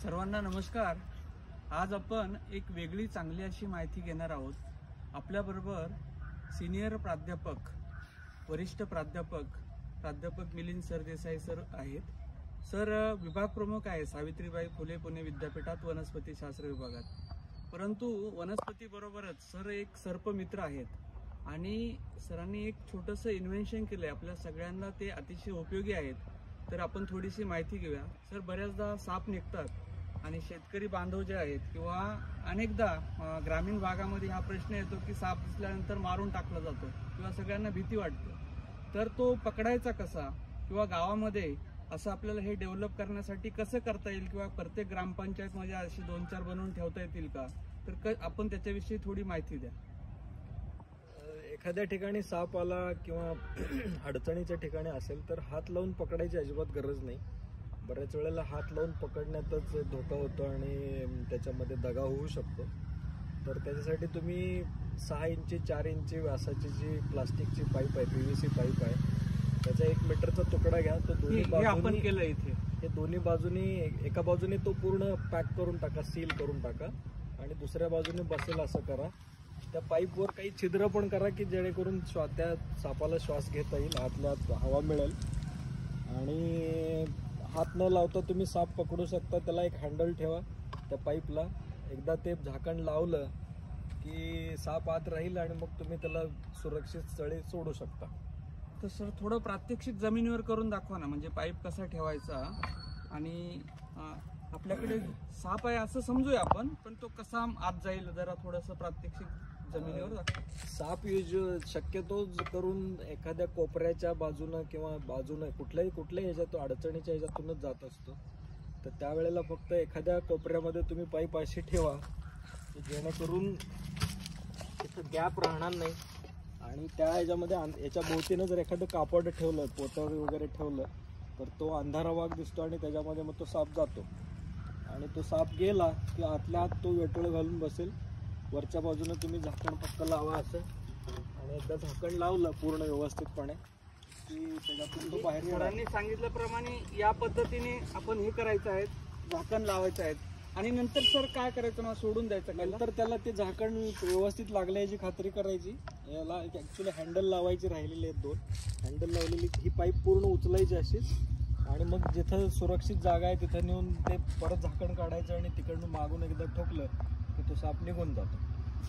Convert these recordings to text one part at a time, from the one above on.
सर्वांना नमस्कार। आज आपण एक वेगळी चांगली अशी माहिती घेणार आहोत। आपल्याबरोबर सिनियर प्राध्यापक, वरिष्ठ प्राध्यापक मिलिंद सरदेसाई सर आहेत। सर विभाग प्रमुख आहे सावित्रीबाई फुले पुणे विद्यापीठात वनस्पतीशास्त्र विभागात। परंतु वनस्पती बरोबरच सर एक सर्पमित्र आहेत आणि सरांनी एक छोटंसं इन्व्हेन्शन केलंय आपल्या सगळ्यांना, ते अतिशय उपयोगी आहेत। तर आपण थोडीशी माहिती घेऊया। सर बऱ्याचदा साप निघतात आणि शेतकरी बांधव जे आहेत किंवा अनेकदा ग्रामीण भागामध्ये हा प्रश्न येतो की साप दिसल्यानंतर मारून टाकला जातो किंवा सगळ्यांना भीती वाटते। तर तो पकडायचा कसा किंवा गावामध्ये असं आपल्याला हे डेव्हलप करण्यासाठी कसं करता येईल किंवा प्रत्येक ग्रामपंचायतमध्ये अशी 2-4 बनवून ठेवता येतील का? तर आपण त्याच्याविषयी थोडी माहिती द्या। एखाद्या ठिकाणी साप आला किंवा अडचणीच्या ठिकाणी असेल तर हात लावून पकडायची अजिबात गरज नाही। बऱ्याच वेळेला हात लावून पकडण्यातच धोका होतो आणि त्याच्यामध्ये दगा होऊ शकतो। तर त्याच्यासाठी तुम्ही 6 इंची 4 इंची व्यासाची जी प्लास्टिकची पाईप आहे, PVC पाईप आहे, त्याचा 1 मीटरचा तुकडा घ्या। तो दोन्ही बाजूनी आपण केलं इथे, हे दोन्ही बाजूनी एका बाजूने तो पूर्ण पॅक करून टाका, सील करून टाका आणि दुसऱ्या बाजूने बसेल असं करा। त्या पाईपवर काही छिद्र पण करा की जेणेकरून त्या सापाला श्वास घेता येईल, आतल्या हवा मिळेल आणि हात न लावता तुम्ही साप पकडू शकता। त्याला एक हँडल ठेवा त्या पाईपला, एकदा ते झाकण लावलं की साप आत राहील आणि मग तुम्ही त्याला सुरक्षित स्थळी सोडू शकता। तर सर थोडं प्रात्यक्षिक जमिनीवर करून दाखवा ना, म्हणजे पाईप कसा ठेवायचा आणि आपल्याकडे साप आहे असं समजूया आपण, पण तो कसा आत जाईल जरा थोडंसं प्रात्यक्षिक जमिनीवर दाखवा। साप शक्यतो करून एखाद्या कोपऱ्याच्या बाजूनं किंवा बाजूनं कुठल्याही ह्याच्यात अडचणीच्या ह्याच्यातूनच जात असतो। तर त्यावेळेला फक्त एखाद्या कोपऱ्यामध्ये तुम्ही पाईप अशी ठेवा की जेणेकरून तिथं गॅप राहणार नाही आणि त्या ह्याच्यामध्ये याच्या भोवतीनं जर एखादं कापड ठेवलं, पोतं वगैरे ठेवलं तर तो अंधारा भाग दिसतो आणि त्याच्यामध्ये मग तो साप जातो आणि तो साप गेला की आतल्या आत तो वेटोळ घालून बसेल। वरच्या बाजूने तुम्ही झाकण फक्त लावा असं, आणि एकदा झाकण लावलं पूर्ण व्यवस्थितपणे की त्याच्यातून तो बाहेर येणार। सरांनी सांगितल्याप्रमाणे या पद्धतीने आपण हे करायचं आहे, झाकण लावायचं आहे आणि नंतर सर काय करायचं, मग सोडून द्यायचं? नंतर त्याला ते झाकण व्यवस्थित लागलं याची खात्री करायची। याला ऍक्च्युली हँडल लावायची राहिलेली आहेत 2 हँडल लावलेली। ही पाईप पूर्ण उचलायची अशीच आणि मग जिथं सुरक्षित जागा आहे तिथं नेऊन ते परत झाकण काढायचं आणि तिकडून मागून एकदा ठोकलं की तो साप निघून जातो।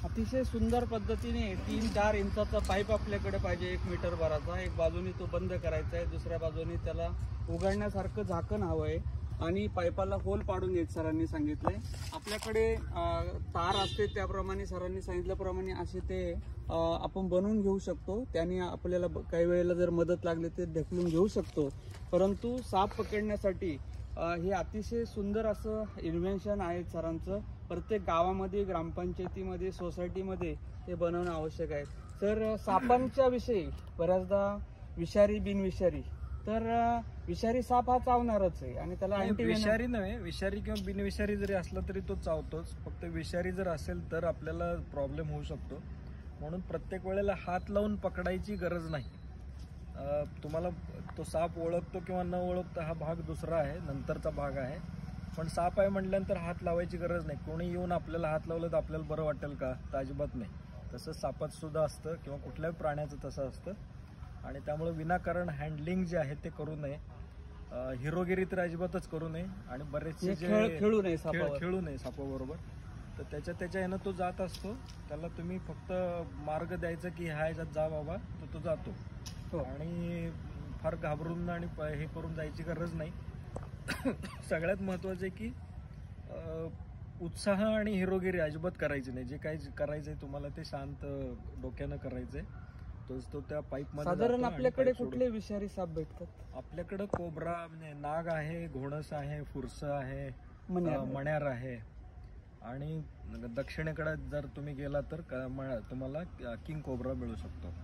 अतिशय सुंदर पद्धतीने 3-4 इंचाचा पाईप आपल्याकडे पाहिजे, 1 मीटर भराचा। एक बाजूने तो बंद करायचा आहे, दुसऱ्या बाजूने त्याला उघडण्यासारखं झाकण हवं आहे आणि पाईपाला होल पाडून घ्यायचं सरांनी सांगितलंय। आपल्याकडे तार असते त्याप्रमाणे सरांनी सांगितल्याप्रमाणे असे ते आपण बनवून घेऊ शकतो। त्याने आपल्याला काही वेळेला जर मदत लागली ते ढकलून घेऊ शकतो। परंतु साप पकडण्यासाठी हे अतिशय सुंदर असं इन्व्हेन्शन आहे सरांचं। प्रत्येक गावामध्ये, ग्रामपंचायतीमध्ये, सोसायटीमध्ये हे बनवणं आवश्यक आहे। सर सापांच्या विषयी बऱ्याचदा विषारी बिनविषारी, तर विषारी साप हा चावणारच आहे आणि त्याला विषारी नव्हे, विषारी किंवा बिनविषारी जरी असला तरी तो चावतोच। फक्त विषारी जर असेल तर आपल्याला प्रॉब्लेम होऊ शकतो। म्हणून प्रत्येक वेळेला हात लावून पकडायची गरज नाही। तुम्हाला तो साप ओळखतो किंवा न ओळखतो हा भाग दुसरा आहे, नंतरचा भाग आहे। पण साप आहे म्हटल्यानंतर हात लावायची गरज नाही। कोणी येऊन आपल्याला हात लावलं तर आपल्याला बरं वाटेल का? तर अजिबात नाही। तसं सापात सुद्धा असतं किंवा कुठल्याही प्राण्याचं तसं असतं आणि त्यामुळे विनाकारण हँडलिंग जे आहे ते करू नये। हिरोगिरी तर अजिबातच करू नये आणि बरेचसे खेळू नये सापाबरोबर। तर त्याच्या ह्यानं तो जात असतो, त्याला तुम्ही फक्त मार्ग द्यायचा की ह्या ह्याच्यात जा बाबा, तर तो जातो आणि फार घाबरून आणि हे करून जायची गरज नाही। सगळ्यात महत्वाचं आहे की उत्साह आणि हिरोगिरी अजिबात करायची नाही। जे काही करायचंय तुम्हाला ते शांत डोक्यानं करायचंय। तो त्या पाईप मध्ये साधारण आपल्याकडे कुठले विषारी साप भेटतात? आपल्याकडे कोब्रा म्हणजे नाग आहे, घोणस आहे, फुरसं आहे, मण्यार आहे आणि दक्षिणेकडे जर तुम्ही गेला तर तुम्हाला किंग कोब्रा मिळू शकतो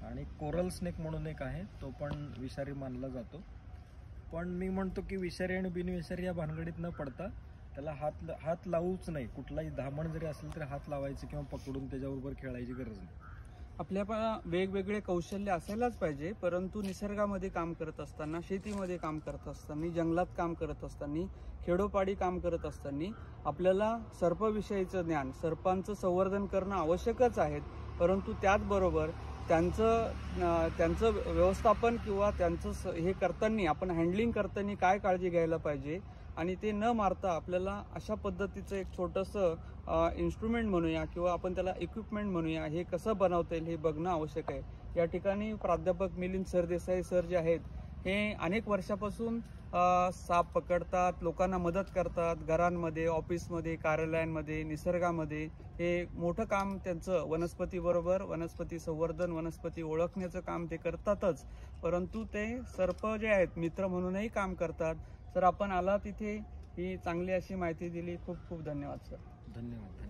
आणि कोरल स्नेक म्हणून एक आहे, तो पण विषारी मानला जातो। पण मी म्हणतो की विषारी आणि बिनविषारी या भानगडीत न पडता त्याला हात लावूच नाही। कुठलाही धामण जरी असेल तरी हात लावायचं किंवा पकडून त्याच्याबरोबर खेळायची गरज नाही। आपल्या वेगवेगळे कौशल्य असायलाच पाहिजे, परंतु निसर्गामध्ये काम करत असताना, शेतीमध्ये काम करत असताना, जंगलात काम करत असताना, खेडोपाडी काम करत असताना आपल्याला सर्पाविषयीचं ज्ञान, सर्पांचं संवर्धन करणं आवश्यकच आहे. परंतु त्याचबरोबर त्यांचं व्यवस्थापन किंवा त्यांचं हे करताना, आपण हँडलिंग करताना काय काळजी घ्यायला पाहिजे आणि ते न मारता आपल्याला अशा पद्धतीचं एक छोटंसं इन्स्ट्रुमेंट म्हणूया किंवा आपण त्याला इक्विपमेंट म्हणूया, हे कसं बनवता येईल हे बघणं आवश्यक आहे. या ठिकाणी प्राध्यापक मिलिंद सरदेसाई सर जे आहेत, हे अनेक वर्षापासून साप पकडतात, लोकांना मदत करतात, घरांमध्ये, ऑफिसमध्ये, कार्यालयांमध्ये, निसर्गामध्ये हे मोठं काम त्यांचं वनस्पतीबरोबर वनस्पती संवर्धन, वनस्पती ओळखण्याचं काम ते करतातच. परंतु ते सर्प जे आहेत मित्र म्हणूनही काम करतात. सर, आपण आला तिथे ही चांगली अशी माहिती दिली. खूप खूप धन्यवाद सर. धन्यवाद.